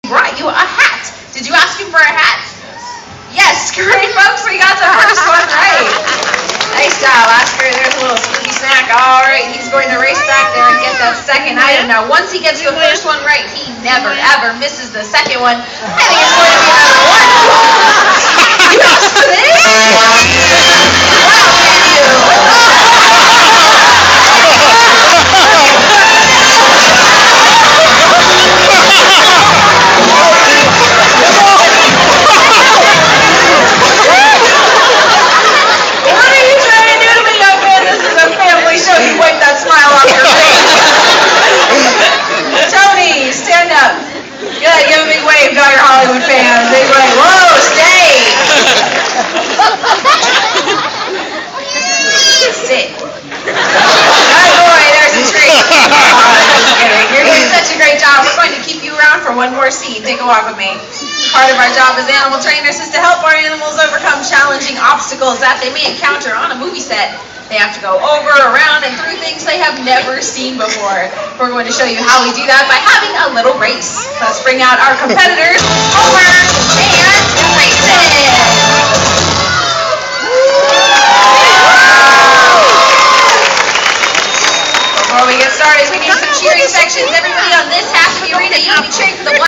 brought you a hat. Did you ask him for a hat? Yes, great folks, we got the first one right. Nice job, Oscar. There's a little sneaky snack. All right, he's going to race back there and get that second item. Now, once he gets the first one right, he never, ever misses the second one. I think it's going to be another one. You asked for this? Wow, can you? Hollywood fans, they were like, whoa, stay! Sit. Good boy, there's a treat. Just kidding. You're doing such a great job. We're going to keep you around for one more scene. Take a walk with me. Part of our job as animal trainers is to help our animals overcome challenging obstacles that they may encounter on a movie set. They have to go over, around, and through things they have never seen before. We're going to show you how we do that by having a little race. Let's bring out our competitors, Homer and Grayson. Before we get started, we need some cheering sections.